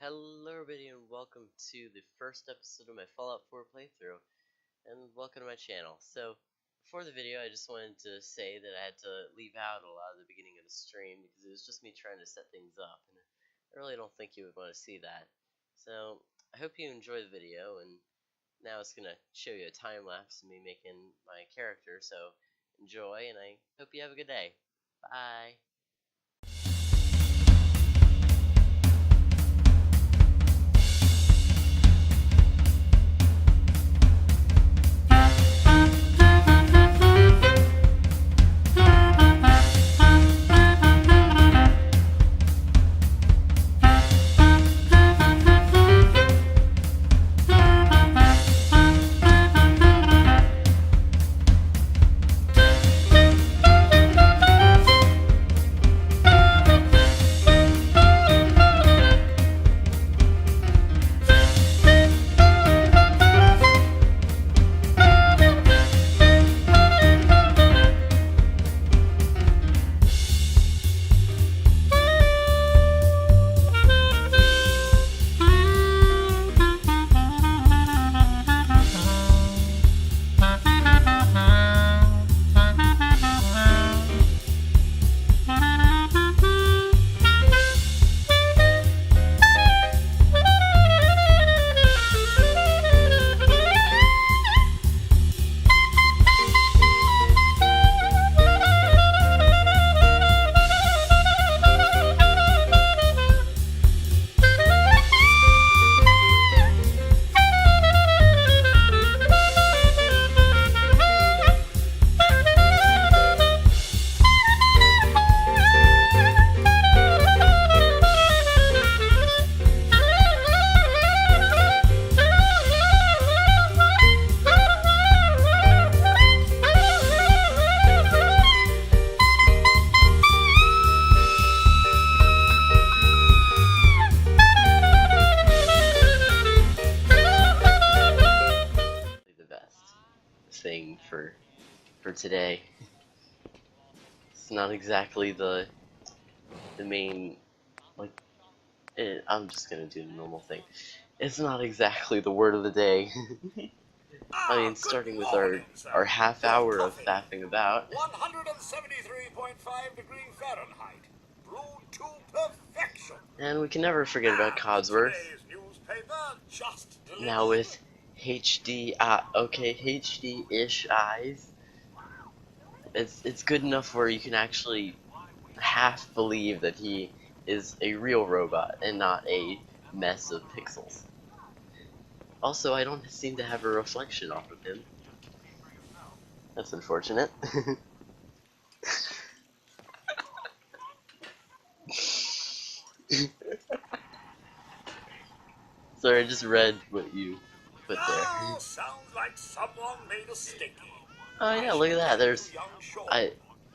Hello everybody and welcome to the first episode of my Fallout 4 playthrough, and welcome to my channel. So, before the video I just wanted to say that I had to leave out a lot of the beginning of the stream because it was just me trying to set things up, and I really don't think you would want to see that. So, I hope you enjoy the video, and now it's going to show you a time-lapse of me making my character, so enjoy, and I hope you have a good day. Bye! Thing for today. It's not exactly the main, like I'm just gonna do the normal thing. It's not exactly the word of the day. I mean, starting with our half hour of faffing about. 173.5 degree Fahrenheit, brewed to perfection. And we can never forget about Codsworth. Now with HD, HD-ish eyes. It's good enough where you can actually half believe that he is a real robot and not a mess of pixels. Also, I don't seem to have a reflection off of him. That's unfortunate. Sorry, I just read what you put there. Oh, sounds like someone made a sticky. Oh yeah, look at that. There's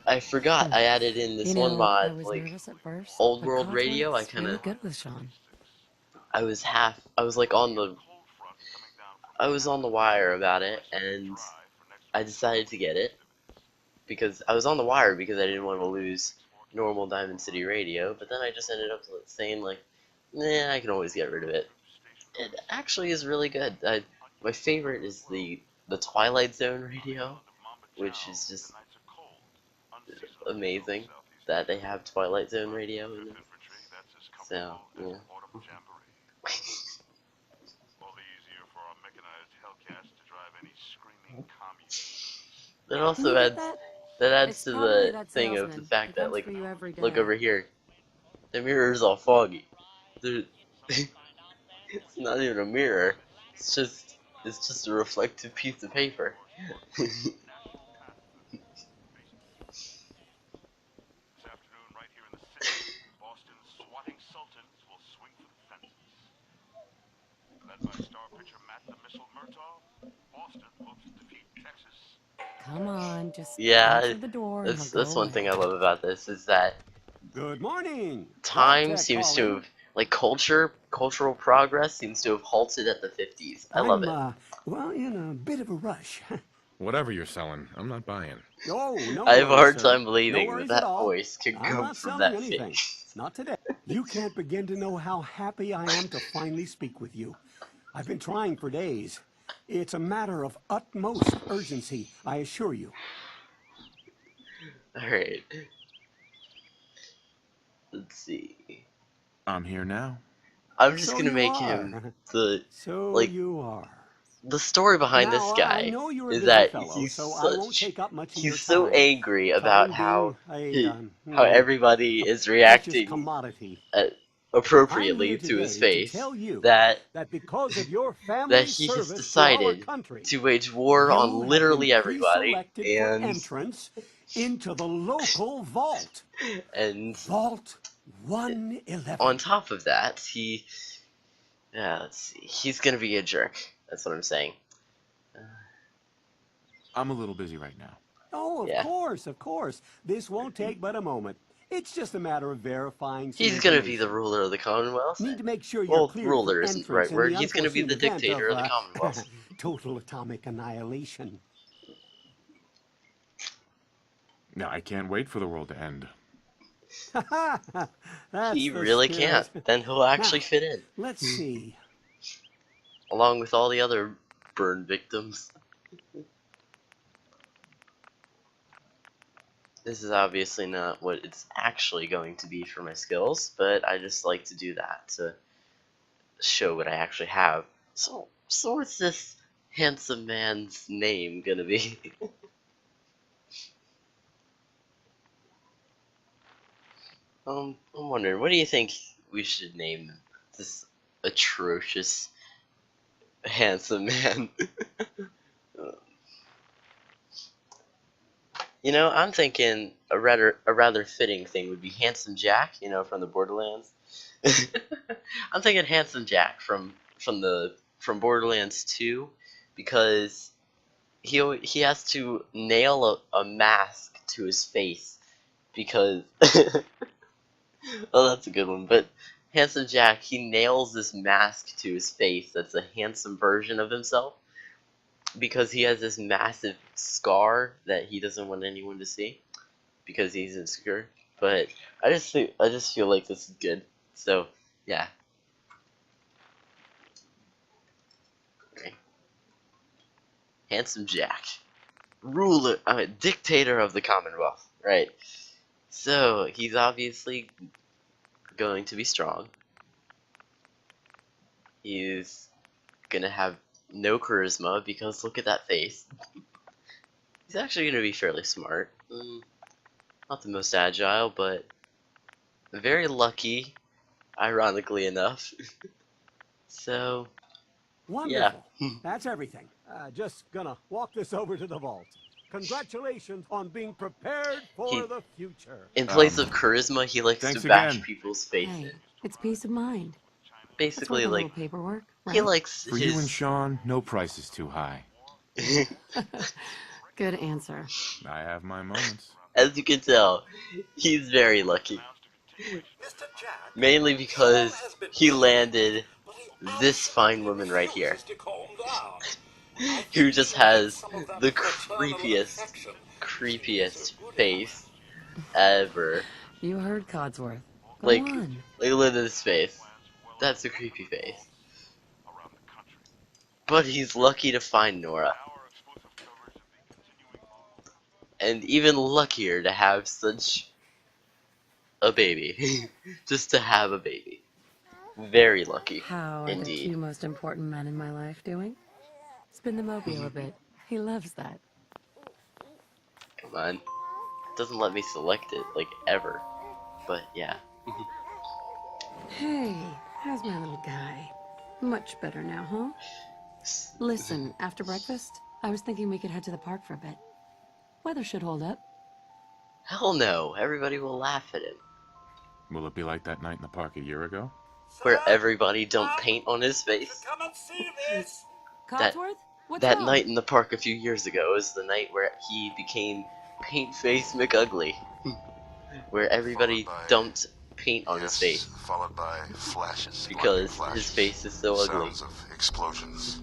I forgot I added in this one I mod, was like nervous at first, old but world radio. I Codsworth's kinda really good with Sean. I was like on the wire about it, and I decided to get it because I was on the wire because I didn't want to lose normal Diamond City radio, but then I just ended up saying like, nah, I can always get rid of it. It actually is really good. My favorite is the Twilight Zone radio, which is just amazing that they have Twilight Zone radio in it. So, yeah. That also adds It's to probably the that thing of the salesman. He fact that, comes like, for you every look day. over here, the mirror's all foggy. It's not even a mirror. It's just a reflective piece of paper. Come on, just Yeah, answer the door and I'll that's go one away. thing I love about this is that Good morning. time seems to have, like, cultural progress seems to have halted at the 50s. I love I'm, it. well, in a bit of a rush. Whatever you're selling, I'm not buying. Oh, no I have a worries, hard sir. time No believing worries at that all. voice could I'm come not from selling that anything. face. not today. You can't begin to know how happy I am to finally speak with you. I've been trying for days. It's a matter of utmost urgency, I assure you. Alright. Let's see. I'm here now. I'm just So gonna you make him are. the, So like, you are. the story behind this Now, I guy know you're a is busy that fellow, so I won't take up much of your he's so time. angry about Time being how everybody a is precious reacting commodity. uh, I'm here appropriately to his today to face tell you that that because of your that family's he has service to our decided country, to wage war on you have been literally everybody, pre-selected for entrance into the local vault. and Vault 111. on top of that, let's see, he's gonna be a jerk. That's what I'm saying. I'm a little busy right now. Oh, of Yeah, course, of course. This won't take but a moment. It's just a matter of verifying some he's gonna be the information. ruler of the Commonwealth. Need to make sure you're Well, cleared for ruler isn't the right entrance in word. the He's gonna be unforeseen the event dictator of of the Commonwealth. total atomic annihilation. Now, I can't wait for the world to end. That's He the really spirit. can't. Then he'll actually Now, fit in, let's see. along with all the other burn victims. This is obviously not what it's actually going to be for my skills, but I just like to do that to show what I actually have. So what's this handsome man's name gonna be? I'm wondering, what do you think we should name this atrocious handsome man? You know, I'm thinking a rather fitting thing would be Handsome Jack, you know, from the Borderlands. I'm thinking Handsome Jack from Borderlands 2, because he has to nail a mask to his face because oh, that's a good one. But Handsome Jack, he nails this mask to his face that's a handsome version of himself because he has this massive scar that he doesn't want anyone to see because he's insecure. But I just feel like this is good. So yeah. Okay. Handsome Jack, dictator of the Commonwealth, right? So he's obviously going to be strong. He's gonna have no charisma because look at that face. He's actually gonna be fairly smart. Not the most agile, but very lucky, ironically enough. So yeah. Wonderful. That's everything. Just gonna walk this over to the vault. Congratulations on being prepared He, for the future. in place of charisma, he likes to Thanks bash again. people's Hey, faces. it's peace of mind. That's worth Basically, a little like, paperwork, he right? likes For you and his Sean, no price is too high. Good answer. I have my moments. as you can tell, he's very lucky. Mr. Jack, Mainly Sean because has been he selected, landed but he this fine absolutely woman right here, refuses to calm down. I who think just she'll need has some of that the paternal creepiest, affection she's so creepiest good at. face ever. You heard Codsworth. Go Like, on. look at his face. That's a creepy face. But he's lucky to find Nora. And even luckier to have such a baby. Just to have a baby. Very lucky. How are the Indeed. two most important men in my life doing? Spin the mobile a bit. He loves that. Come on. Doesn't let me select it, like, ever. But, yeah. Hey, how's my little guy? Much better now, huh? Listen, after breakfast, I was thinking we could head to the park for a bit. Weather should hold up. Hell no. Everybody will laugh at him. Will it be like that night in the park a year ago? Where Sir, everybody dumped Mom, paint on his to face. come and see this. That Codsworth? What's that wrong? night in the park a few years ago is the night where he became Paint Face McUgly. Where everybody dumped paint on his face. Followed by flashes, lightning Because flashes, his face is so ugly. sounds of explosions.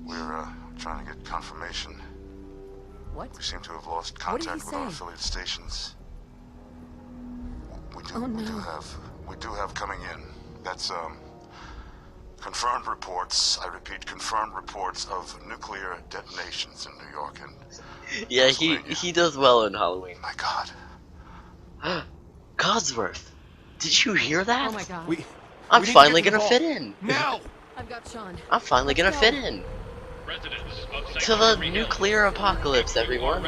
We're trying to get confirmation. What? We seem to have lost What did he contact with our say? affiliate stations. We Oh, we no. do have coming in. That's confirmed reports. I repeat, confirmed reports of nuclear detonations in New York and Yeah, he does well in Halloween. my God. Codsworth, did you hear that? Oh my god. I'm we need to finally get to the gonna vault. fit in. Now! I've got Sean. I'm finally Let's gonna go. fit in. To the nuclear apocalypse, everyone.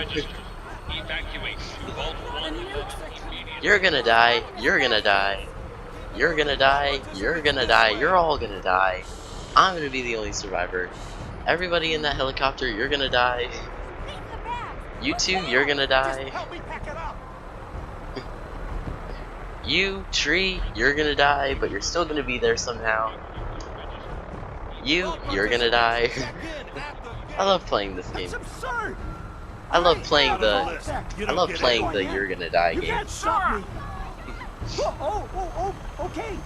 You're gonna die. You're gonna die. You're gonna die. You're gonna die. You're all gonna die. I'm gonna be the only survivor. Everybody in that helicopter, you're gonna die. You two, you're gonna die. Help me pack it up! You, tree, you're gonna die, but you're still gonna be there somehow. You're gonna die. I love playing this game. That's absurd! I love Hey, playing out of all the that, you I don't love get playing it. the you're gonna die You game. can't stop me. Okay.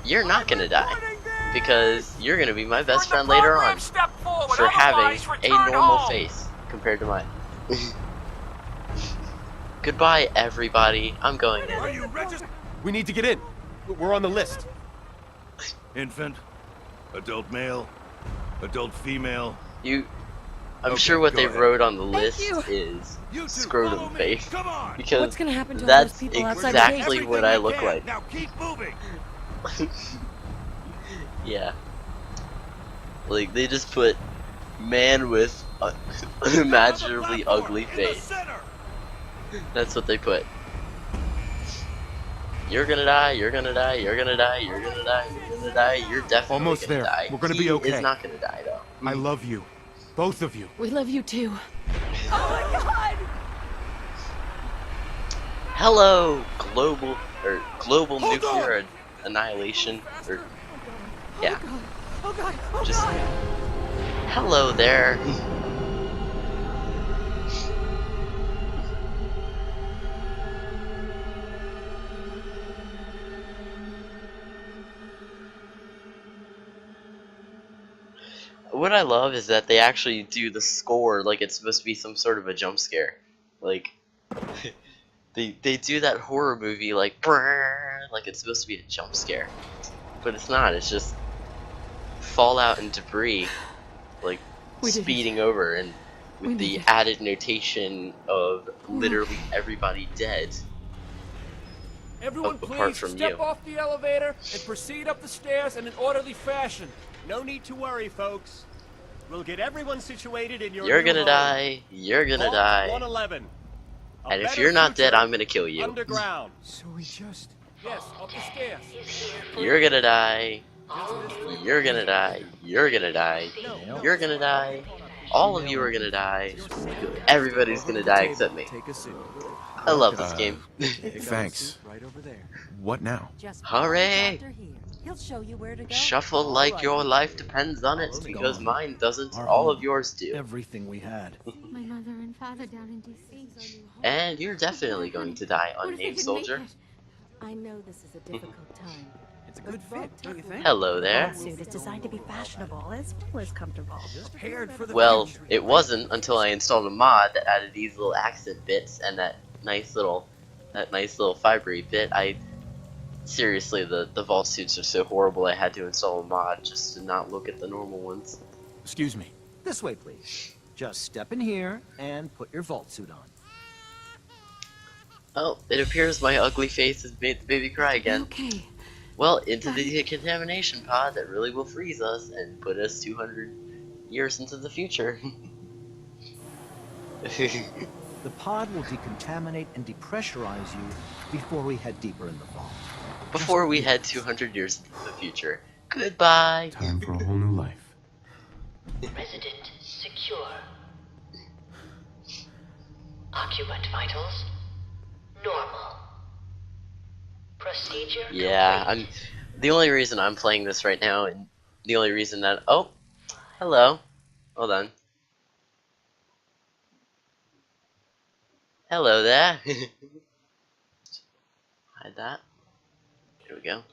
You're not gonna die Warning them! because you're gonna be my best During friend the later program, on step forward, for having otherwise a return normal home. face compared to mine. Goodbye, everybody. I'm going in. Are you registered? We need to get in. We're on the list. Infant, adult male, adult female. I'm Okay, sure what go they ahead. wrote on the list you. is You two, scrotum follow me. face Come on. because What's gonna happen to all that's those people outside exactly the what Everything I you look can. like. Now keep moving. Yeah. Like, they just put man with unimaginably ugly In the face. center. That's what they put. You're gonna die, you're gonna die, you're gonna die, you're gonna die, you're gonna die, you're definitely Almost gonna there. die. We're gonna He be okay. is not gonna die, though. I love you. Both of you. We love you too. Hello, global nuclear annihilation, or yeah. Oh god. Just hello there. What I love is that they actually do the score like it's supposed to be some sort of a jump scare. Like they do that horror movie like brrr, like it's supposed to be a jump scare. But it's not, it's just fallout and debris like We did it. speeding over and We with did the it. added notation of literally everybody dead. Everyone, Apart please from step you. off the elevator and proceed up the stairs in an orderly fashion. No need to worry, folks. We'll get everyone situated in your You're new gonna home. die, you're gonna Vault die. 111. A And if better you're not dead, future I'm gonna kill you. Underground. So we just... Yes, up the stairs. You're gonna die. You're gonna die. You're gonna die. You're gonna die. All of you are gonna die. Everybody's gonna die except me. I love this game. Thanks. What now? Hooray! He'll show you where to go. Shuffle like your life depends on it, because mine doesn't. All of yours do. Everything we had. My mother and father down in D.C. And you're definitely going to die, What if they unnamed didn't soldier. make it? I know this is a difficult time. It's a good fit, don't you think? Hello there. Suit is designed to be fashionable as well as comfortable. Prepared for the Well, future. it wasn't until I installed a mod that added these little accent bits and that nice little fibery bit. Seriously, the vault suits are so horrible I had to install a mod just to not look at the normal ones. Excuse me. This way, please. Just step in here and put your vault suit on. Oh, it appears my ugly face has made the baby cry again. Okay. Well, into the decontamination pod that really will freeze us and put us 200 years into the future. The pod will decontaminate and depressurize you before we head deeper in the vault. Before we head 200 years into the future. Goodbye. Time for a whole new life. Resident secure. Occupant vitals normal. Procedure Yeah, complete. the only reason I'm playing this right now, and the only reason that hello. Hold on. Hello there. Hide that. There we go.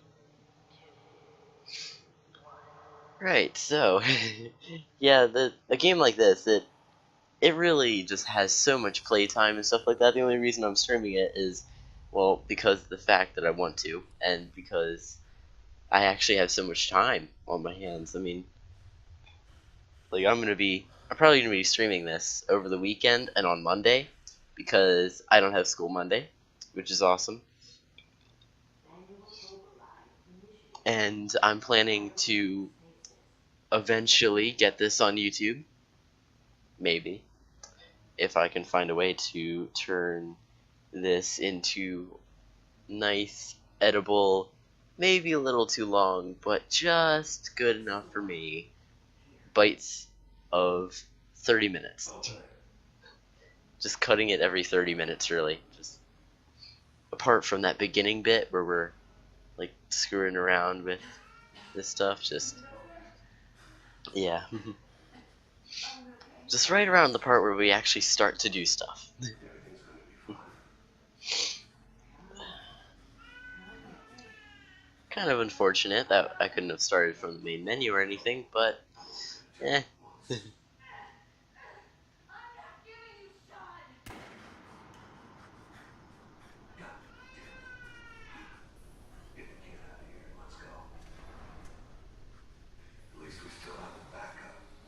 Right, so yeah, a game like this, it really just has so much playtime and stuff like that. The only reason I'm streaming it is, Well, because of the fact that I want to, and because I actually have so much time on my hands. I mean, like I'm probably gonna be streaming this over the weekend and on Monday, because I don't have school Monday, which is awesome. And I'm planning to eventually get this on YouTube, maybe, if I can find a way to turn this into nice, edible, maybe a little too long, but just good enough for me, bites of 30 minutes. Just cutting it every 30 minutes, really. Just apart from that beginning bit where we're like screwing around with this stuff, just yeah. Just right around the part where we actually start to do stuff. Kind of unfortunate that I couldn't have started from the main menu or anything, but eh.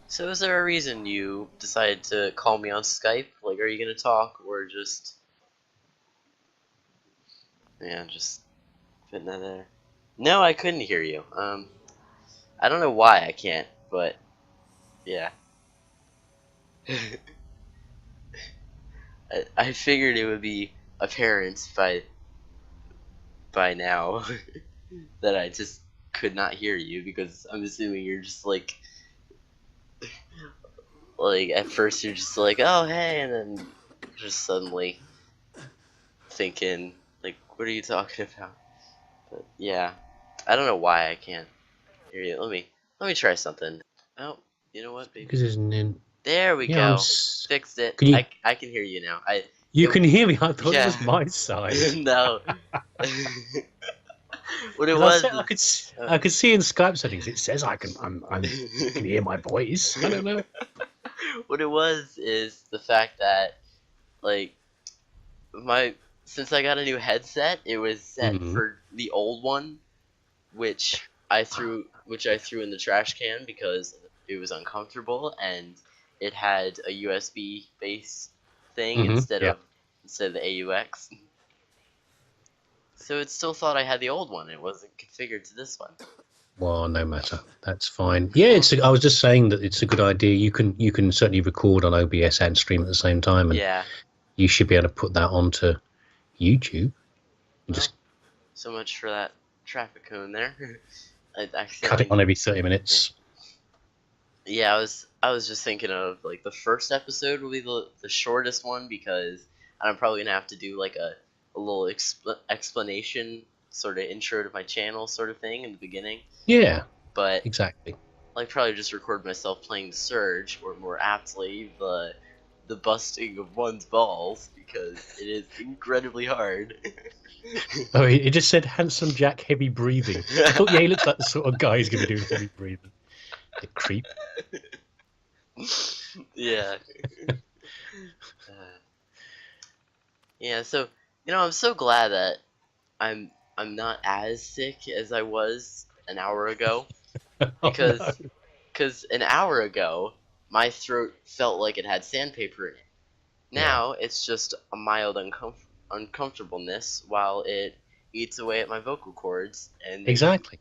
So is there a reason you decided to call me on Skype? Like, are you gonna talk, or just... Yeah, just putting that there. No, I couldn't hear you. I don't know why I can't, but yeah. I figured it would be apparent by now that I just could not hear you, because I'm assuming you're just like at first you're just like, oh hey, and then just suddenly thinking like, what are you talking about? But yeah, I don't know why I can't hear you. Let me try something. Oh, you know what, baby? Because isn't in. There we Yeah, go. Fixed it. Can you? I can hear you now. You can hear me. I thought it Yeah. was my side. No. What it I was? said I could see in Skype settings it says I can hear my voice. I don't know. What it was is the fact that like since I got a new headset, it was set for the old one, which I threw in the trash can because it was uncomfortable, and it had a USB base thing instead of the AUX. So it still thought I had the old one. It wasn't configured to this one. Well, no matter. That's fine. Yeah, I was just saying that it's a good idea. You can certainly record on OBS and stream at the same time, and yeah, you should be able to put that onto YouTube. Just so much for that traffic cone there. I cut it on every 30 minutes. Yeah, I was just thinking of like the first episode will be the shortest one, because I'm probably gonna have to do like a little explanation sort of intro to my channel sort of thing in the beginning. Yeah, but exactly. Like probably just record myself playing the Surge, or more aptly the busting of one's balls, because it is incredibly hard. Oh, it just said handsome Jack heavy breathing. I thought, yeah, he looks like the sort of guy who's going to be doing heavy breathing. The creep. Yeah. Yeah, so I'm so glad that I'm not as sick as I was an hour ago, because an hour ago my throat felt like it had sandpaper in it. Now it's just a mild uncomfortableness while it eats away at my vocal cords. And exactly.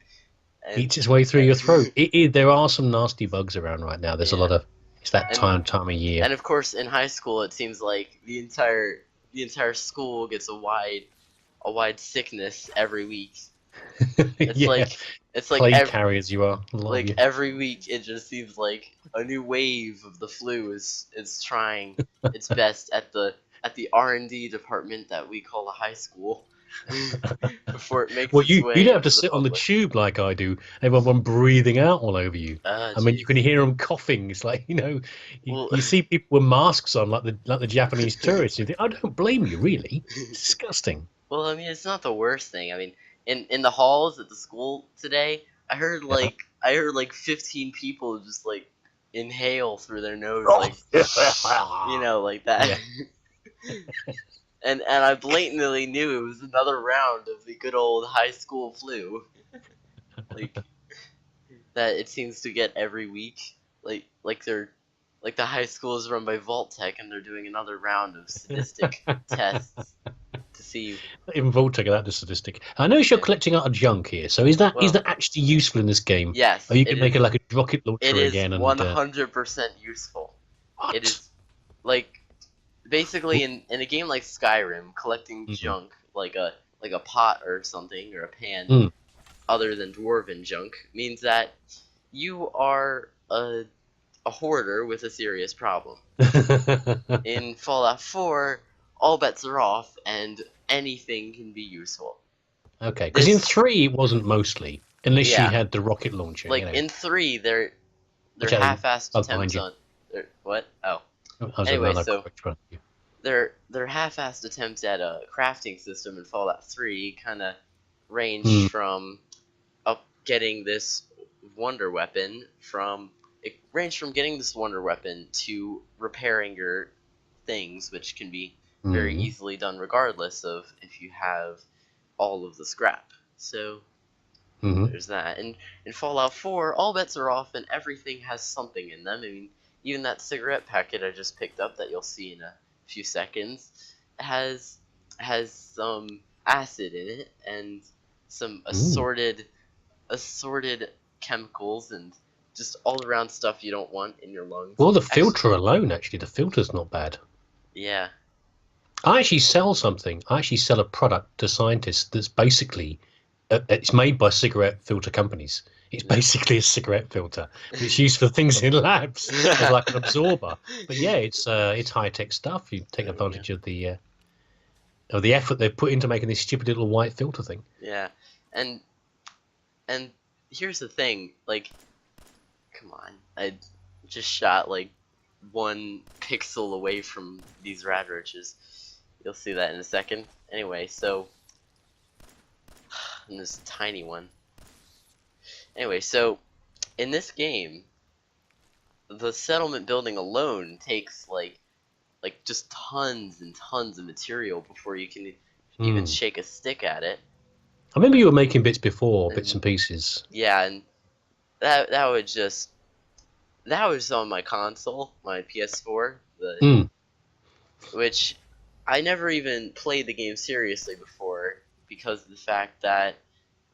Eats its way through your throat. There are some nasty bugs around right now. There's a lot of. It's that time of year. And of course, in high school, it seems like the entire school gets a wide sickness every week. It's like plague carriers you are. Like every week, it just seems like a new wave of the flu is trying its best at the R&D department that we call a high school. Before it makes its way. You don't have to sit on the tube like I do. Everyone breathing out all over you. I mean, you can hear them coughing. It's like you see people with masks on, like the Japanese tourists. You think, I don't blame you, really. It's disgusting. Well, I mean, it's not the worst thing. I mean, in the halls at the school today, I heard like 15 people just like inhale through their nose, like like that. Yeah. and I blatantly knew it was another round of the good old high school flu, like that it seems to get every week. Like the high school is run by Vault-Tec, and they're doing another round of sadistic tests to see. Even Vault-Tec that the statistic. I know you're collecting out of junk here, so is that actually useful in this game? Yes. Or you can make it like a rocket launcher it is again. 100% useful. What? It is like basically in a game like Skyrim, collecting junk like a pot or something or a pan, other than dwarven junk, means that you are a hoarder with a serious problem. In Fallout 4, all bets are off, and anything can be useful. Okay, because in 3 it wasn't mostly, unless you had the rocket launcher. Like in 3, they're half-assed attempts on. What? Oh. Anyway, so their half-assed attempts at a crafting system in Fallout 3 kind of range from getting this wonder weapon to repairing your things, which can be very easily done regardless of if you have all of the scrap. So there's that. And in Fallout 4, all bets are off and everything has something in them. I mean, even that cigarette packet I just picked up that you'll see in a few seconds has some acid in it and some assorted chemicals and just all around stuff you don't want in your lungs. Well, the filter alone, actually, the filter's not bad. Yeah. I actually sell something. I actually sell a product to scientists that's basically it's made by cigarette filter companies. It's basically a cigarette filter. It's used for things in labs as like an absorber. But yeah, it's high tech stuff. You take advantage of the effort they've put into making this stupid little white filter thing. Yeah, and here's the thing. Like, come on, I just shot like 1 pixel away from these rad roaches. You'll see that in a second. Anyway, so and this tiny one. Anyway, so in this game, the settlement building alone takes like just tons and tons of material before you can even shake a stick at it. I remember you were making bits before, bits and pieces. Yeah, and that was on my console, my PS4, which I never even played the game seriously before because of the fact that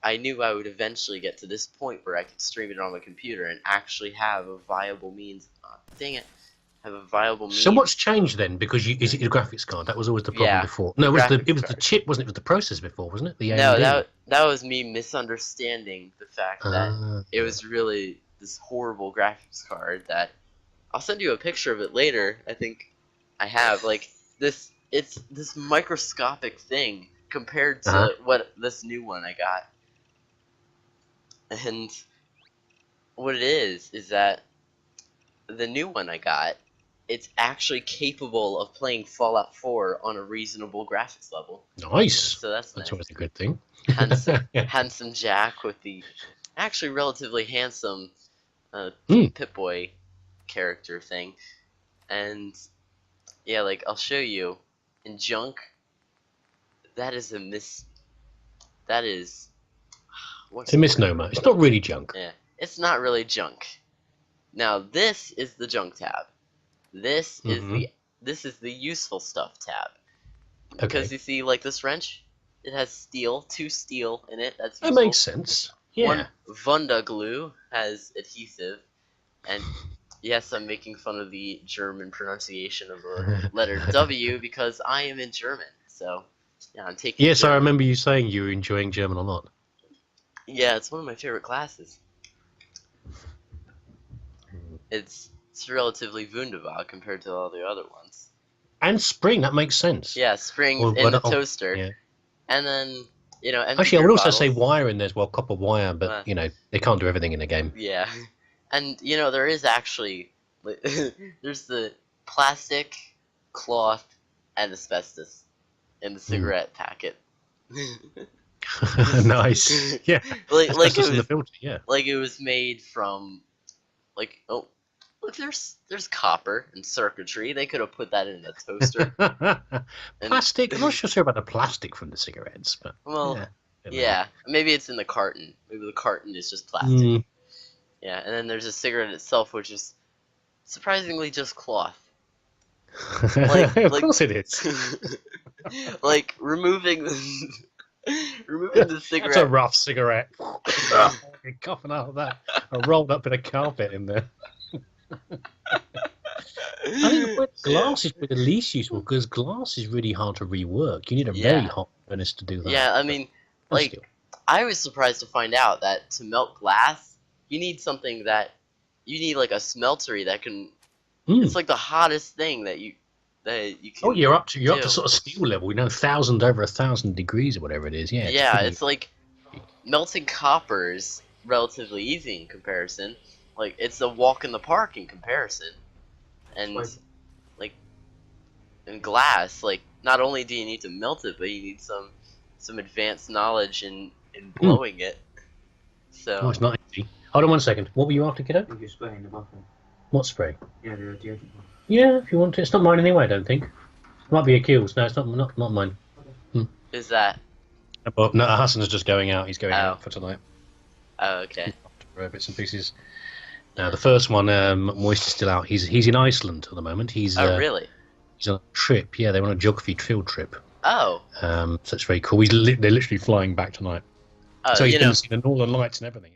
I knew I would eventually get to this point where I could stream it on my computer and actually have a viable means. Oh, dang it. Have a viable means. So what's changed then? Because is it your graphics card? That was always the problem before. No, it was the chip, wasn't it? It was the processor before, wasn't it? The AMD. No, that was me misunderstanding the fact that it was really this horrible graphics card that I'll send you a picture of it later. I think I have this. It's this microscopic thing compared to what this new one I got. And what it is that the new one I got, it's actually capable of playing Fallout 4 on a reasonable graphics level. Nice. So that's nice. Always a good thing. Handsome Jack with the actually relatively handsome Pip-Boy character thing. And yeah, like I'll show you in junk. That is it's a misnomer. It's not really junk. Yeah, it's not really junk. Now this is the junk tab. This is the useful stuff tab. Because you see, like this wrench, it has 2 steel in it. That's useful. That makes sense. Yeah. One Wunda glue has adhesive, and yes, I'm making fun of the German pronunciation of the letter W because I am in German. So yeah, I'm taking. Yes, German. I remember you saying you were enjoying German a lot. Yeah, it's one of my favorite classes. It's relatively wunderbar compared to all the other ones. And spring, that makes sense. Yeah, spring in the toaster. Yeah. And then, actually, I would also say wire in there as well, copper wire, but, they can't do everything in the game. Yeah. And, there is actually, there's the plastic, cloth, and asbestos in the cigarette packet. Nice. Yeah. Like it was in the filter, yeah. Like it was made from, look, there's copper and circuitry. They could have put that in a toaster. Plastic? I'm not sure about the plastic from the cigarettes, but well, yeah, maybe it's in the carton. Maybe the carton is just plastic. Mm. Yeah, and then there's a cigarette itself, which is surprisingly just cloth. Of course it is. Like removing the cigarette. That's a rough cigarette. You're coughing out of that. A rolled up bit of carpet in there. I think glass is the least useful because glass is really hard to rework. You need a very hot furnace to do that. Yeah, I mean, like, I was surprised to find out that to melt glass, you need something that you need like a smeltery that can. It's like the hottest thing that you can. Oh, you're up to sort of steel level. You know, over 1,000 degrees or whatever it is. Yeah. Yeah, it's like melting copper is relatively easy in comparison. Like it's a walk in the park in comparison, and like in glass, like not only do you need to melt it, but you need some advanced knowledge in blowing it. So. Oh, it's not easy. Hold on 1 second. What were you after, kiddo? You're spraying the bathroom. What spray? Yeah, the deodorant. Yeah, if you want to. It's not mine anyway, I don't think. It might be Akil's. No, it's not mine. Is that? But no, Hassan's just going out. He's going out for tonight. Oh, okay. Bits and pieces. Now the first one, Moist is still out. He's in Iceland at the moment. He's really? He's on a trip. Yeah, they're on a geography field trip. Oh. So it's very cool. They're literally flying back tonight. Oh, so he's been seeing the Northern Lights and everything.